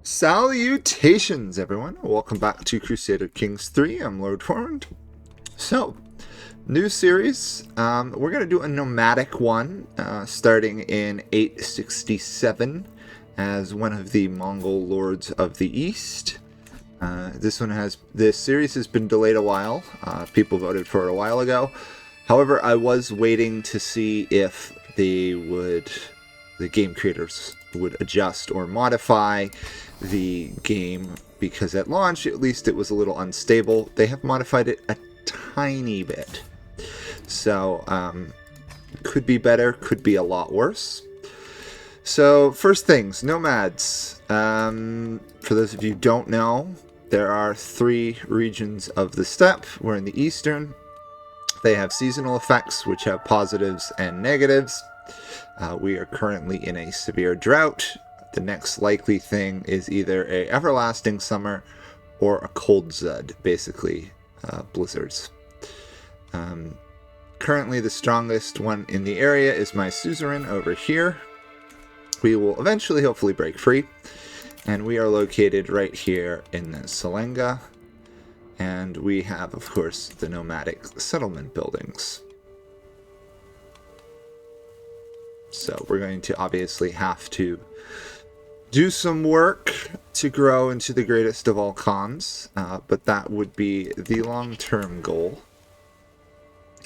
Salutations, everyone. Welcome back to Crusader Kings 3. I'm Lord Forwind. So, new series. We're going to do a nomadic one, starting in 867 as one of the Mongol lords of the East. This series has been delayed a while. People voted for it a while ago. However, I was waiting to see if the game creators would adjust or modify the game, because at launch, at least, it was a little unstable. They have modified it a tiny bit. So, could be better, could be a lot worse. So, first things, nomads. For those of you who don't know, there are 3 regions of the steppe. We're in the eastern. They have seasonal effects, which have positives and negatives. We are currently in a severe drought. The next likely thing is either a everlasting summer or a cold zud, basically blizzards. Currently the strongest one in the area is my suzerain over here. We will eventually hopefully break free, and we are located right here in the Selenga, and we have, of course, the nomadic settlement buildings. So we're going to obviously have to do some work to grow into the greatest of all Khans, but that would be the long-term goal.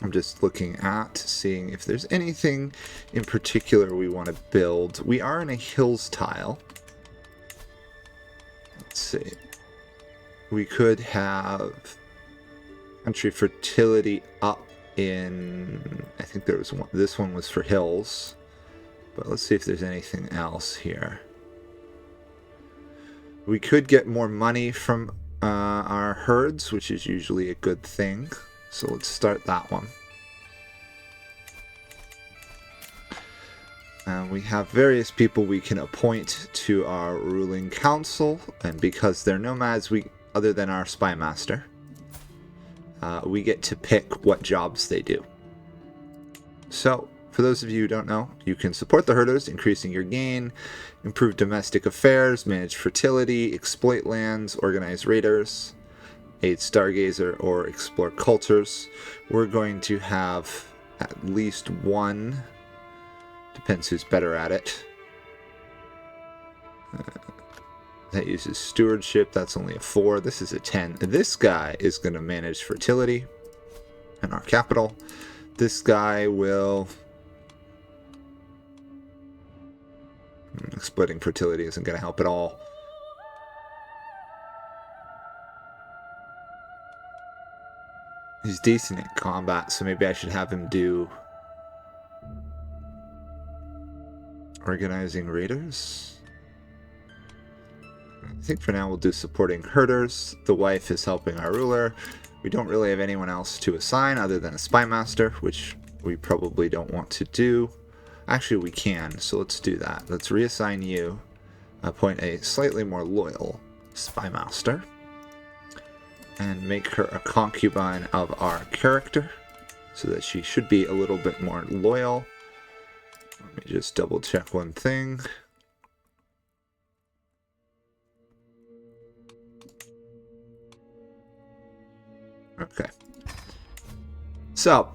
I'm just looking at seeing if there's anything in particular we want to build. We are in a hills tile. Let's see. We could have country fertility up in, I think there was one, this one was for hills. But let's see if there's anything else here. We could get more money from our herds, which is usually a good thing. So let's start that one. We have various people we can appoint to our ruling council, and because they're nomads, other than our spy master, we get to pick what jobs they do. So, for those of you who don't know, you can support the herders, increasing your gain, improve domestic affairs, manage fertility, exploit lands, organize raiders, aid stargazer, or explore cultures. We're going to have at least one. Depends who's better at it. That uses stewardship. That's only a 4. This is a 10. This guy is going to manage fertility and our capital. This guy will... Exploiting fertility isn't going to help at all. He's decent at combat, so maybe I should have him do organizing raiders. I think for now we'll do supporting herders. The wife is helping our ruler. We don't really have anyone else to assign other than a spy master, which we probably don't want to do. Actually, we can, so let's do that. Let's reassign you. Appoint a slightly more loyal spy master. And make her a concubine of our character, so that she should be a little bit more loyal. Let me just double check one thing. Okay. So,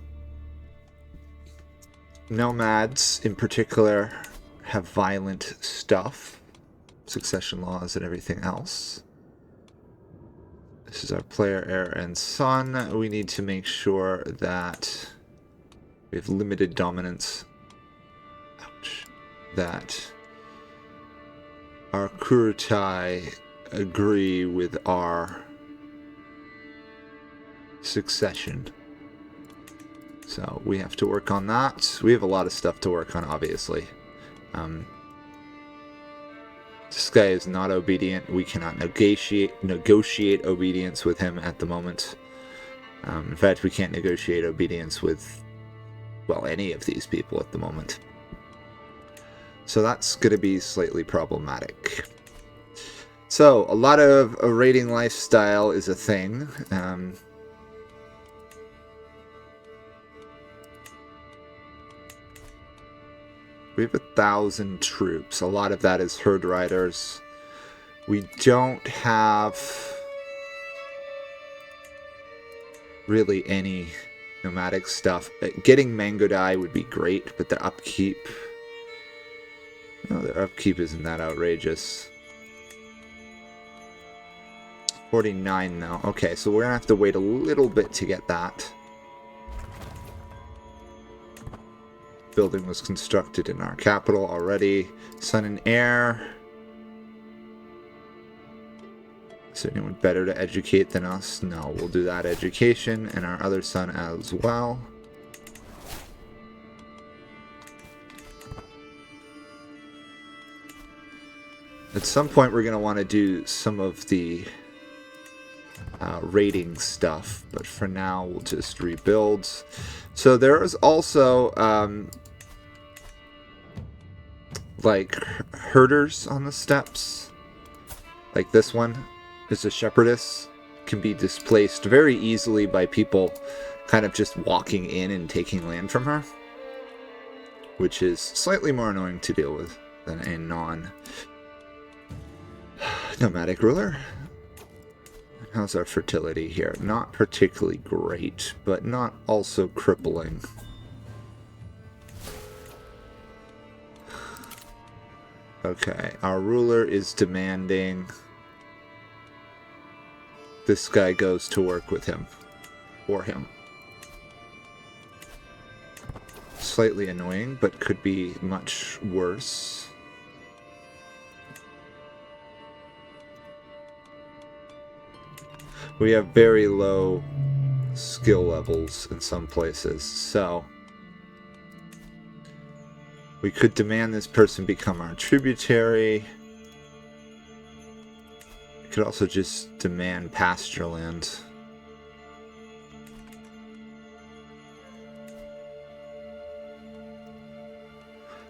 nomads, in particular, have violent stuff, succession laws and everything else. This is our player, heir, and son. We need to make sure that we have limited dominance. Ouch. That our Kurutai agree with our succession. So we have to work on that. We have a lot of stuff to work on, obviously. This guy is not obedient. We cannot negotiate obedience with him at the moment. In fact, we can't negotiate obedience with, well, any of these people at the moment. So that's going to be slightly problematic. So, a lot of a raiding lifestyle is a thing. We have 1,000 troops. A lot of that is herd riders. We don't have really any nomadic stuff. Getting mango dye would be great, but the upkeep... No, their upkeep isn't that outrageous. 49 though. Okay, so we're gonna have to wait a little bit to get that. Building was constructed in our capital already. Sun and air. Is there anyone better to educate than us? No, we'll do that education and our other son as well. At some point we're going to want to do some of the raiding stuff, but for now we'll just rebuild. So there is also like herders on the steppes, like this one is a shepherdess, can be displaced very easily by people kind of just walking in and taking land from her, which is slightly more annoying to deal with than a non-nomadic ruler. How's our fertility here? Not particularly great, but not also crippling. Okay, our ruler is demanding this guy goes to work with him, for him. Slightly annoying, but could be much worse. We have very low skill levels in some places, so we could demand this person become our tributary. We could also just demand pasture land.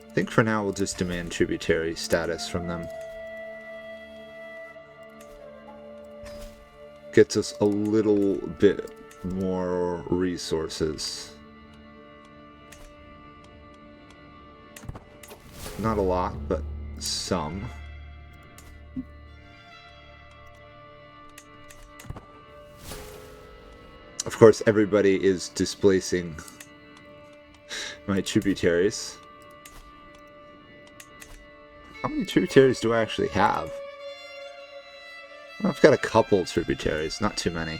I think for now we'll just demand tributary status from them. Gets us a little bit more resources. Not a lot, but some. Of course, everybody is displacing my tributaries. How many tributaries do I actually have? Well, I've got a couple tributaries, not too many.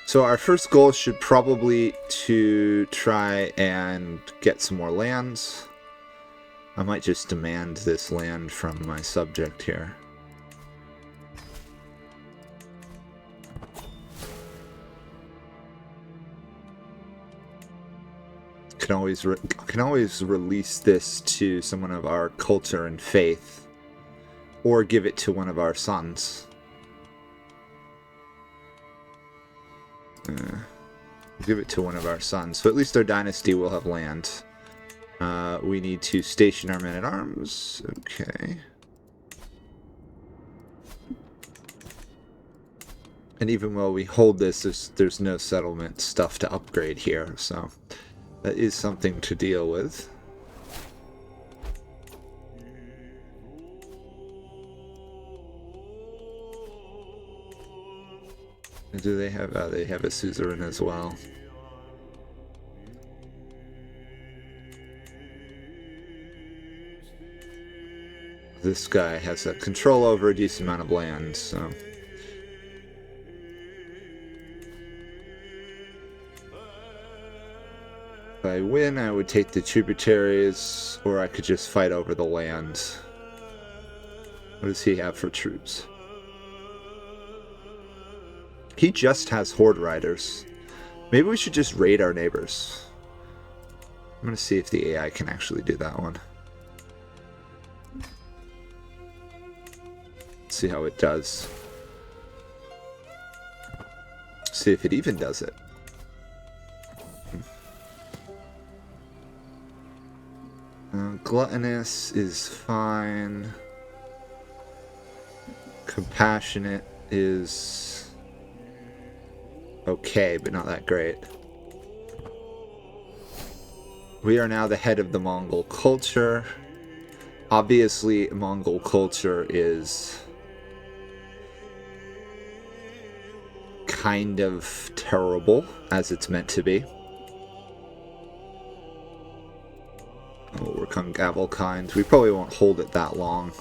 So our first goal should probably to try and get some more lands. I might just demand this land from my subject here. Can always release this to someone of our culture and faith, or give it to one of our sons. Give it to one of our sons, so at least our dynasty will have land. We need to station our men-at-arms. Okay. And even while we hold this, there's no settlement stuff to upgrade here, so that is something to deal with. Do they have... they have a suzerain as well. This guy has a control over a decent amount of land, so... If I win, I would take the tributaries, or I could just fight over the land. What does he have for troops? He just has horde riders. Maybe we should just raid our neighbors. I'm going to see if the AI can actually do that one. See how it does. See if it even does it. Gluttonous is fine. Compassionate is okay, but not that great. We are now the head of the Mongol culture. Obviously, Mongol culture is kind of terrible, as it's meant to be. We'll work on Gavelkind. We probably won't hold it that long.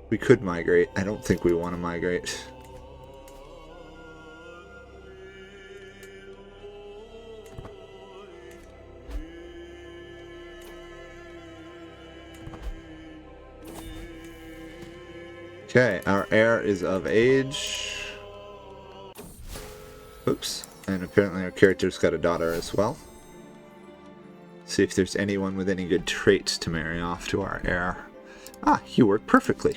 We could migrate. I don't think we want to migrate. Okay, our heir is of age. Oops. And apparently our character's got a daughter as well. See if there's anyone with any good traits to marry off to our heir. Ah, you work perfectly.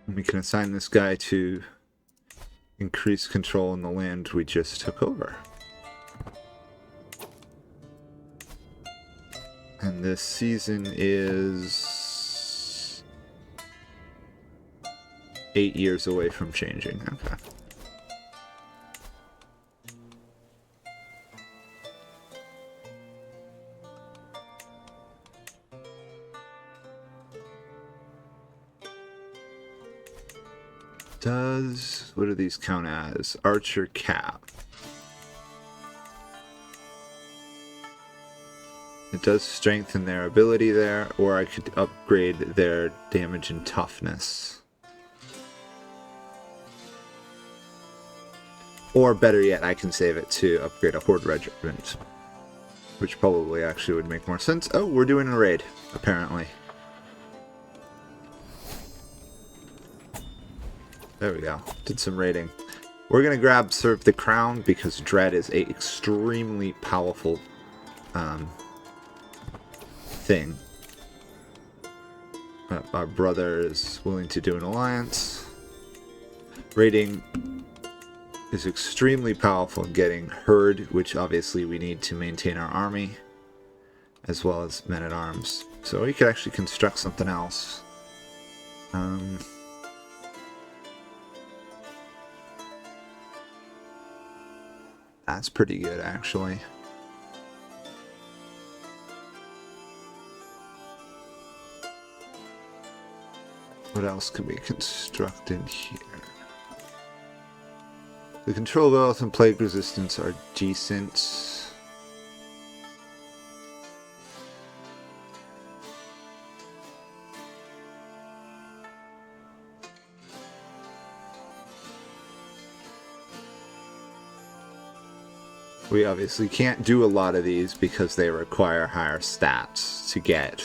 And we can assign this guy to increase control in the land we just took over. And this season is 8 years away from changing. Okay. What do these count as? Archer cap. It does strengthen their ability there, or I could upgrade their damage and toughness. Or better yet, I can save it to upgrade a horde regiment, which probably actually would make more sense. Oh, we're doing a raid, apparently. There we go. Did some raiding. We're going to grab Serve the Crown because Dread is a extremely powerful thing. Our brother is willing to do an alliance. Raiding is extremely powerful in getting Herd, which obviously we need to maintain our army, as well as men-at-arms. So we could actually construct something else. That's pretty good, actually. What else can we construct in here? The control wealth and plague resistance are decent. We obviously can't do a lot of these because they require higher stats to get.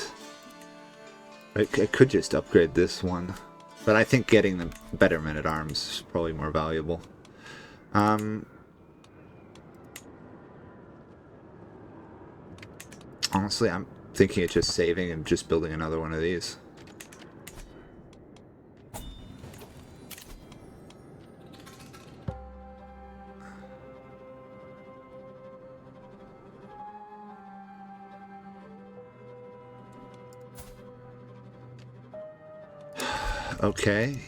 I could just upgrade this one, but I think getting the better men-at-arms is probably more valuable. Honestly, I'm thinking of just saving and just building another one of these. Okay,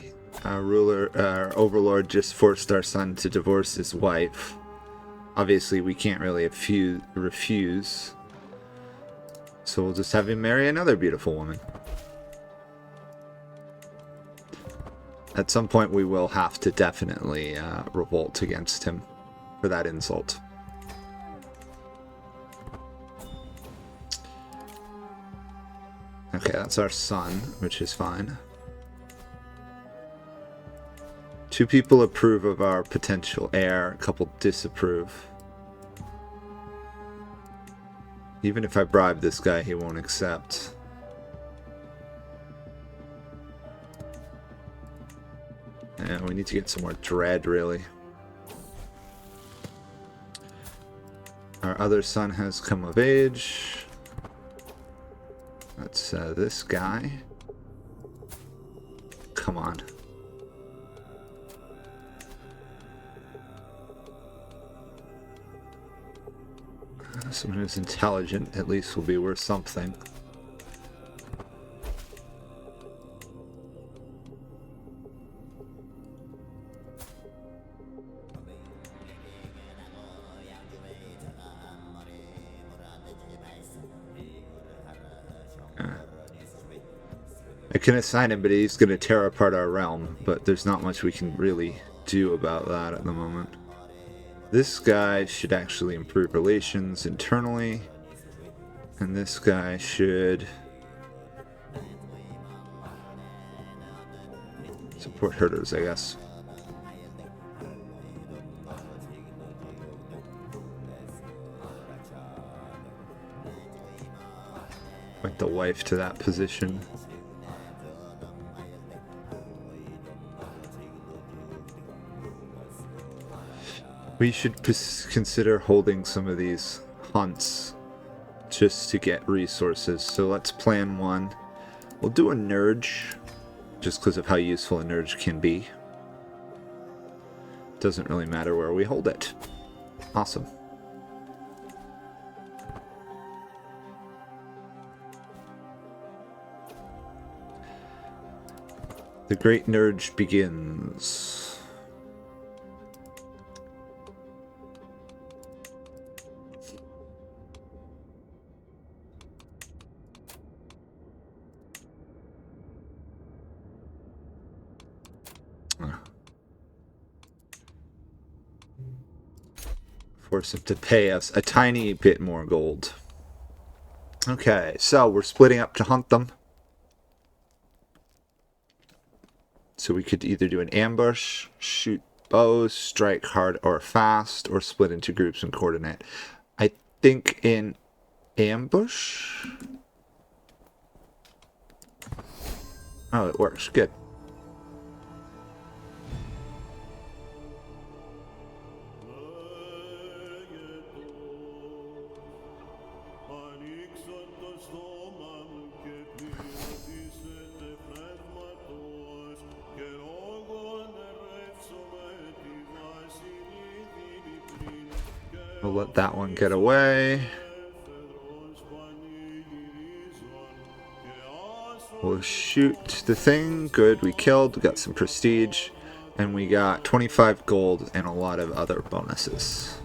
our overlord just forced our son to divorce his wife. Obviously, we can't really refuse. So we'll just have him marry another beautiful woman. At some point, we will have to definitely revolt against him for that insult. Okay, that's our son, which is fine. 2 people approve of our potential heir, a couple disapprove. Even if I bribe this guy, he won't accept. Yeah, we need to get some more dread, really. Our other son has come of age. That's this guy. Come on. Someone who's intelligent at least will be worth something. I can assign him, but he's going to tear apart our realm. But there's not much we can really do about that at the moment. This guy should actually improve relations internally. And this guy should support herders, I guess. Point the wife to that position. We should consider holding some of these hunts just to get resources. So let's plan one. We'll do a nurge, just because of how useful a nurge can be. Doesn't really matter where we hold it. Awesome. The Great Nurge begins. Force him to pay us a tiny bit more gold. Okay, so we're splitting up to hunt them. So we could either do an ambush, shoot bows, strike hard or fast, or split into groups and coordinate. I think in ambush... Oh, it works. Good. We'll let that one get away. We'll shoot the thing. Good, we killed. We got some prestige. And we got 25 gold and a lot of other bonuses.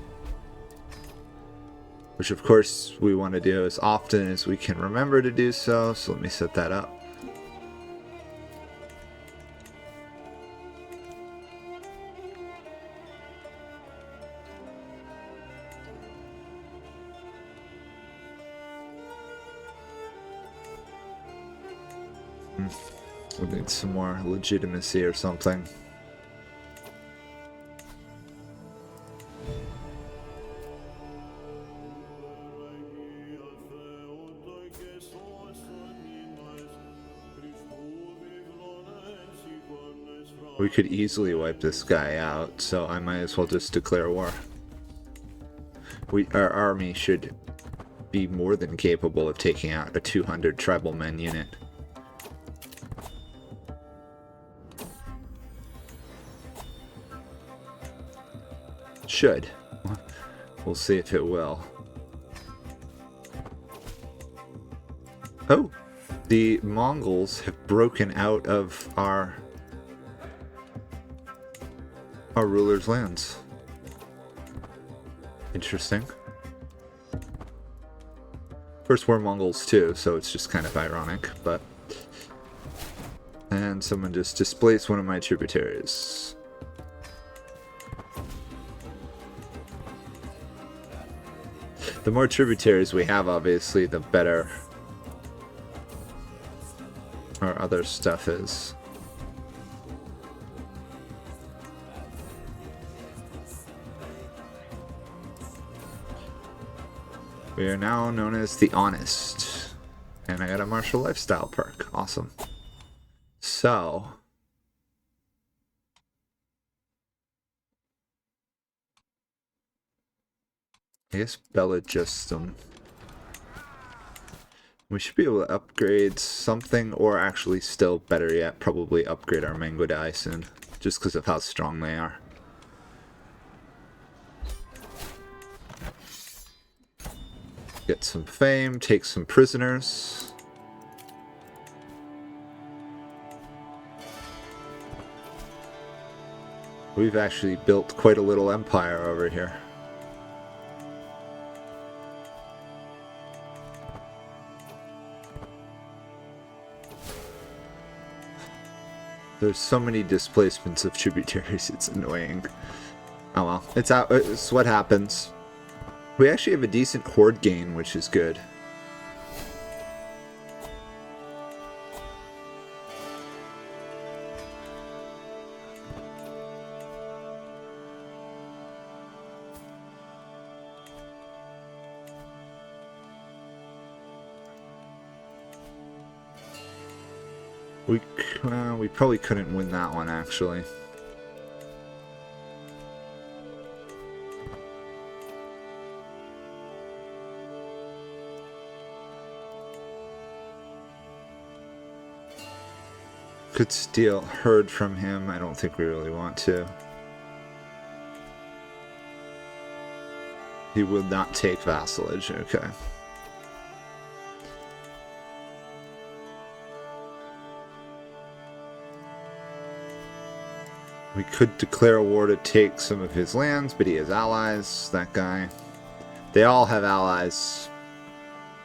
Which, of course, we want to do as often as we can remember to do so. So let me set that up. We need some more legitimacy or something. We could easily wipe this guy out, so I might as well just declare war. Our army should be more than capable of taking out a 200 tribal men unit. Should. We'll see if it will. Oh, the Mongols have broken out of our ruler's lands. Interesting. Of course, we're Mongols too, so it's just kind of ironic, but... And someone just displaced one of my tributaries. The more tributaries we have, obviously, the better our other stuff is. We are now known as the Honest. And I got a martial lifestyle perk. Awesome. So... I guess Bellegistum. We should be able to upgrade something, or actually still better yet, probably upgrade our Mangodai soon, just because of how strong they are. Get some fame, take some prisoners. We've actually built quite a little empire over here. There's so many displacements of tributaries, it's annoying. Oh well, it's what happens. We actually have a decent horde gain, which is good. We probably couldn't win that one, actually. Could steal herd from him. I don't think we really want to. He will not take vassalage. Okay. We could declare a war to take some of his lands, but he has allies. That guy. They all have allies.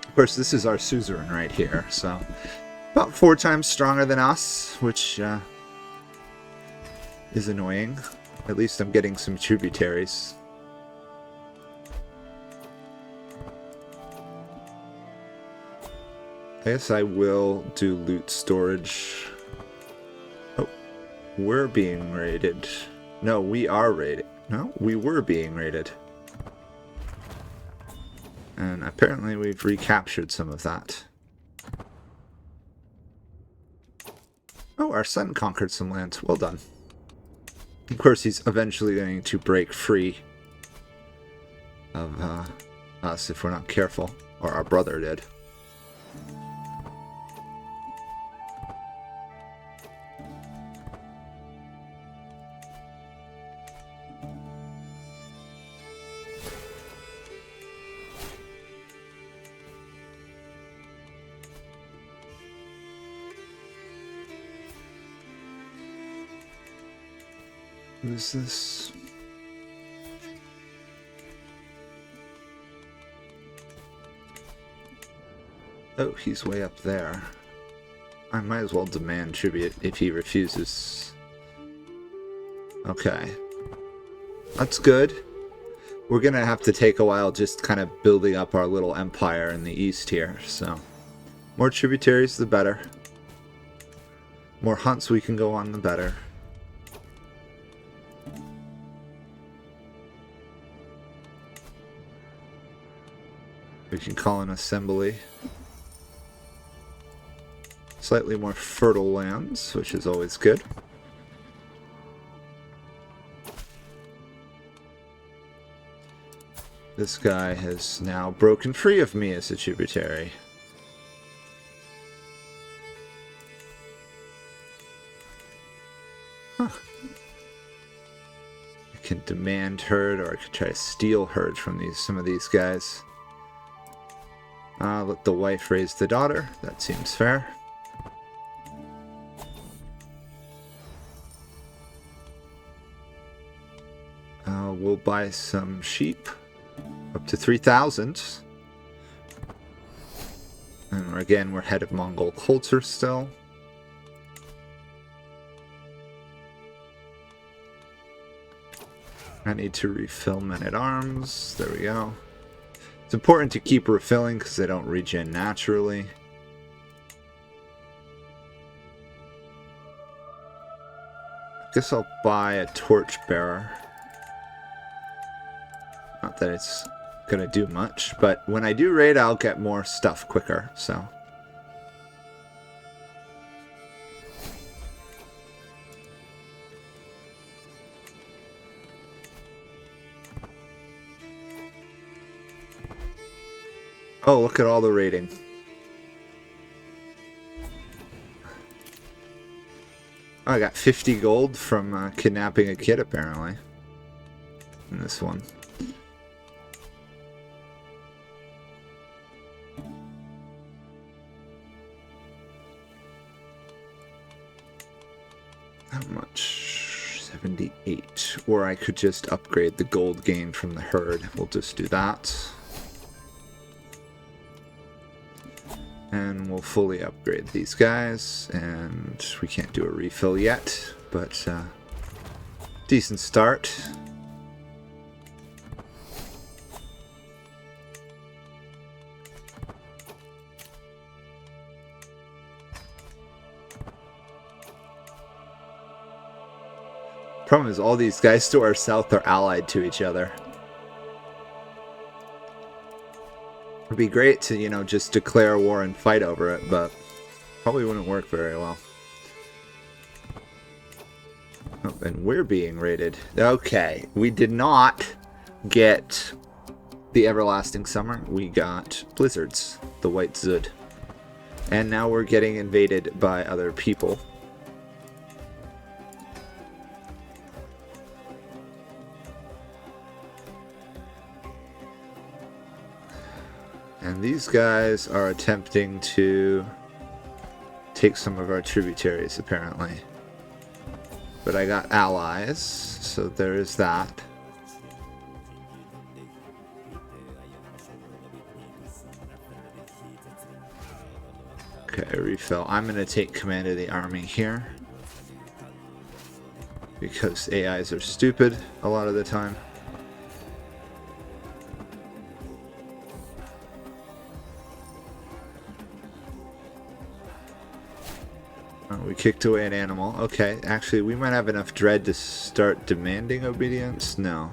Of course, this is our suzerain right here, so about 4 times stronger than us, which is annoying. At least I'm getting some tributaries. I guess I will do loot storage. Oh, we're being raided. No, we are raided. No, we were being raided. And apparently we've recaptured some of that. Oh, our son conquered some lands. Well done. Of course, he's eventually going to break free of us if we're not careful. Or our brother did. What is this? Oh, he's way up there. I might as well demand tribute if he refuses. Okay. That's good. We're gonna have to take a while just kind of building up our little empire in the east here, so. More tributaries, the better. More hunts we can go on, the better. We can call an assembly. Slightly more fertile lands, which is always good. This guy has now broken free of me as a tributary. Huh. I can demand herd, or I could try to steal herd from some of these guys. Let the wife raise the daughter. That seems fair. We'll buy some sheep. Up to 3,000. And again, we're head of Mongol culture still. I need to refill men-at-arms. There we go. It's important to keep refilling because they don't regen naturally. I guess I'll buy a torchbearer. Not that it's gonna do much, but when I do raid, I'll get more stuff quicker, so. Oh, look at all the raiding. Oh, I got 50 gold from kidnapping a kid, apparently. In this one. How much? 78. Or I could just upgrade the gold gain from the herd. We'll just do that. And we'll fully upgrade these guys, and we can't do a refill yet, but decent start. Problem is, all these guys to our south are allied to each other. It'd be great to, you know, just declare war and fight over it, but probably wouldn't work very well. Oh, and we're being raided. Okay, we did not get the Everlasting Summer. We got blizzards, the White Zud. And now we're getting invaded by other people. And these guys are attempting to take some of our tributaries, apparently. But I got allies, so there is that. Okay, refill. I'm going to take command of the army here, because AIs are stupid a lot of the time. We kicked away an animal. Okay, actually, we might have enough dread to start demanding obedience. No.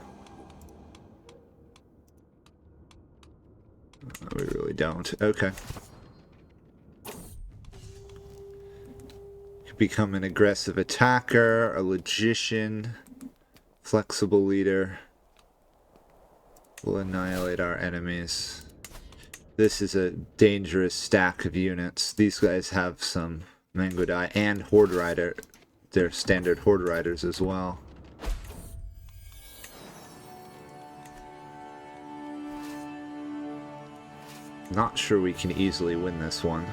We really don't. Okay. Become an aggressive attacker, a logician, flexible leader. We'll annihilate our enemies. This is a dangerous stack of units. These guys have some Mongolia and Horde Rider. They're standard Horde Riders as well. Not sure we can easily win this one.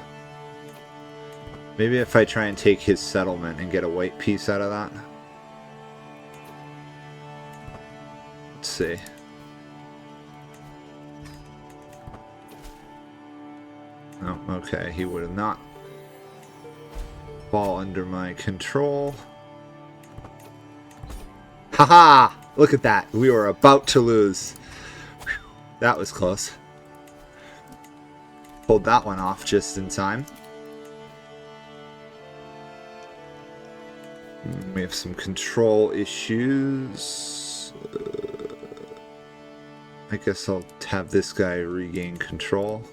Maybe if I try and take his settlement and get a white piece out of that. Let's see. Oh, okay. He would have not fall under my control. Haha! Look at that. We were about to lose. Whew. That was close. Pulled that one off just in time. We have some control issues. I guess I'll have this guy regain control.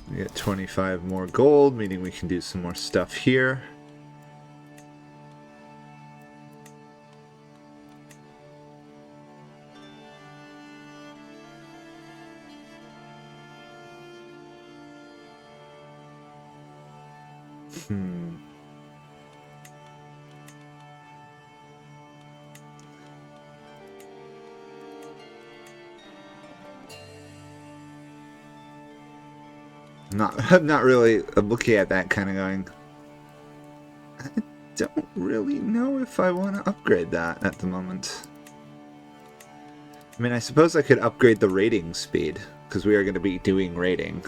We get 25 more gold, meaning we can do some more stuff here. I'm not really looking at that kind of going, I don't really know if I want to upgrade that at the moment. I mean, I suppose I could upgrade the raiding speed, because we are going to be doing raiding.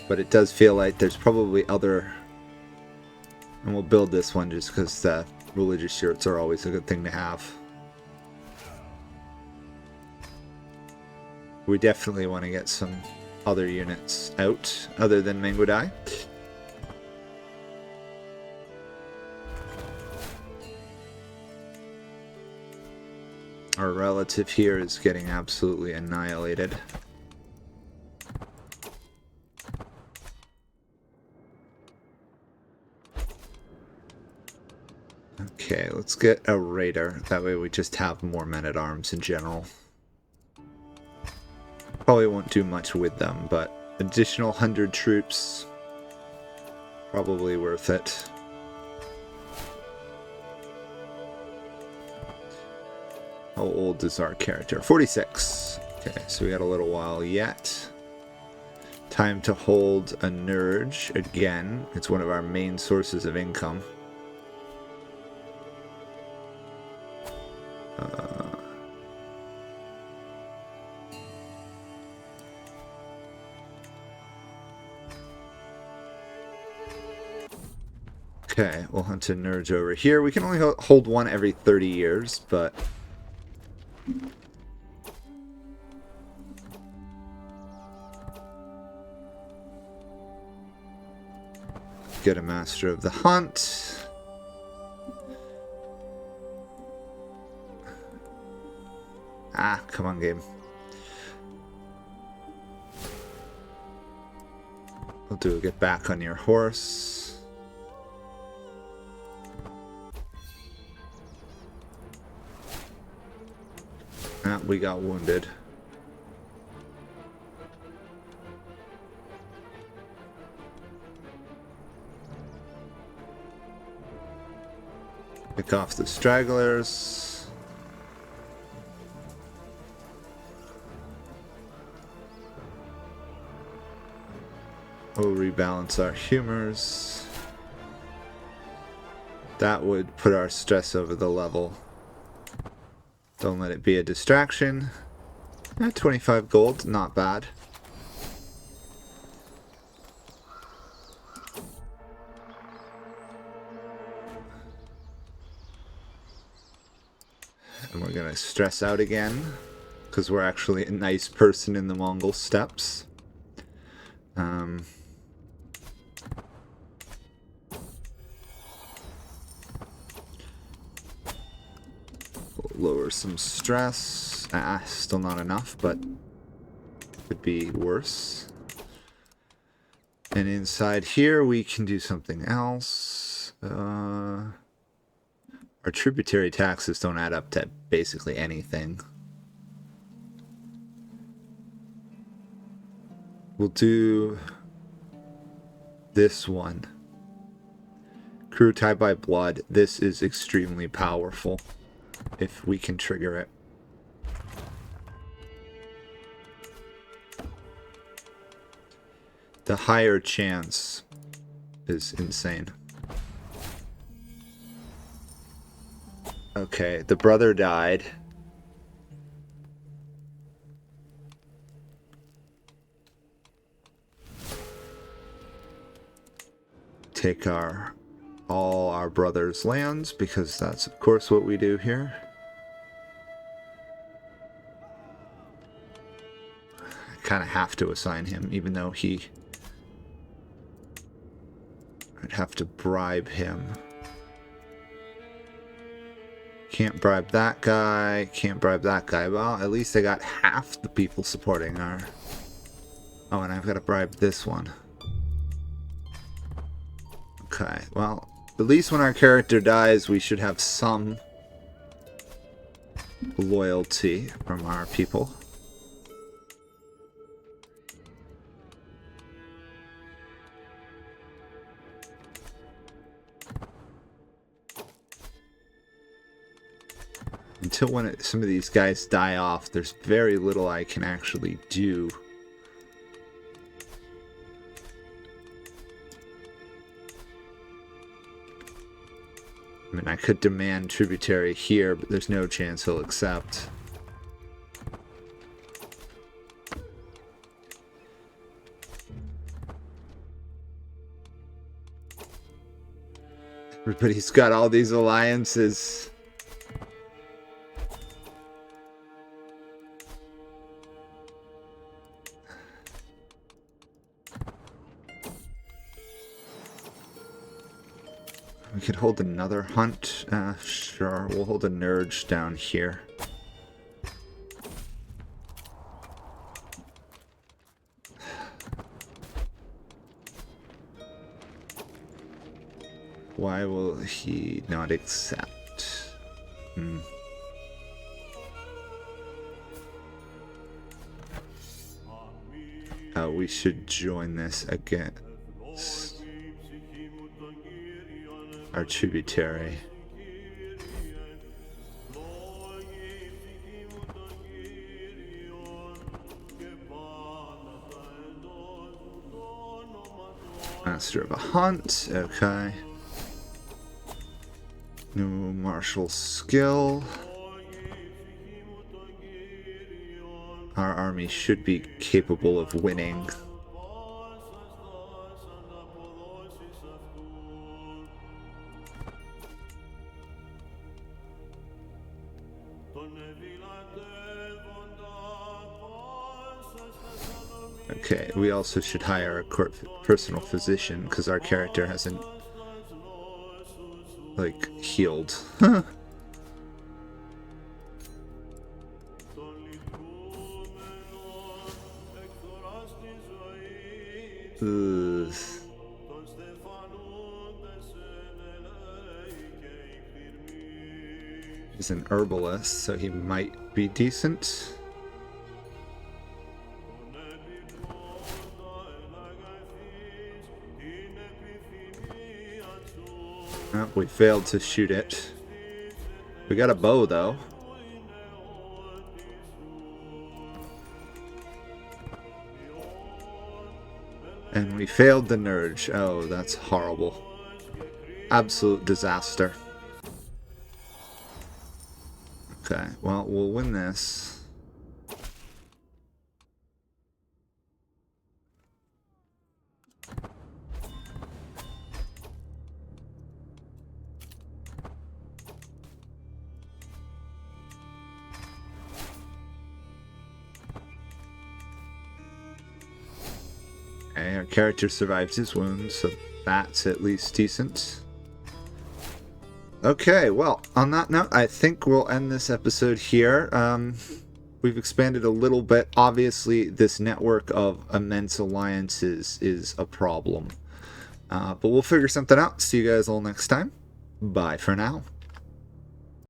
But it does feel like there's probably other... And we'll build this one just because religious shirts are always a good thing to have. We definitely want to get some other units out, other than Mongolia. Our relative here is getting absolutely annihilated. Okay, let's get a raider. That way we just have more men-at-arms in general. Probably won't do much with them, but additional 100 troops, probably worth it. How old is our character? 46. Okay, so we got a little while yet. Time to hold a Nurge again. It's one of our main sources of income. Okay, we'll hunt a Nurge over here. We can only hold one every 30 years, but... Get a Master of the Hunt. Ah, come on, game. We'll do a get back on your horse. Ah, we got wounded. Pick off the stragglers. We'll rebalance our humors. That would put our stress over the level. Don't let it be a distraction. 25 gold, not bad. And we're gonna stress out again, because we're actually a nice person in the Mongol steppes. We'll lower some stress. Still not enough, but could be worse. And inside here we can do something else. Our tributary taxes don't add up to basically anything. We'll do this one. Crew tied by blood. This is extremely powerful if we can trigger it. The higher chance is insane. Okay, the brother died. Take all our brother's lands, because that's of course what we do here. I kind of have to assign him, even though I'd have to bribe him. Can't bribe that guy, can't bribe that guy. Well, at least I got half the people supporting our... Oh, and I've got to bribe this one. Okay, well, at least when our character dies, we should have some loyalty from our people. Until when some of these guys die off, there's very little I can actually do. I mean, I could demand tributary here, but there's no chance he'll accept. Everybody's got all these alliances. We could hold another hunt. Sure, we'll hold a Nurge down here. Why will he not accept? We should join this again. Our tributary. Master of a hunt, okay. New martial skill. Our army should be capable of winning. Okay, we also should hire a personal physician because our character hasn't, like, healed. Ugh. He's an herbalist, so he might be decent. Oh, we failed to shoot it. We got a bow, though. And we failed the Nurge. Oh, that's horrible. Absolute disaster. Okay, well, we'll win this. Okay, our character survives his wounds, so that's at least decent. Okay, well, on that note, I think we'll end this episode here. We've expanded a little bit. Obviously, this network of immense alliances is a problem. But we'll figure something out. See you guys all next time. Bye for now.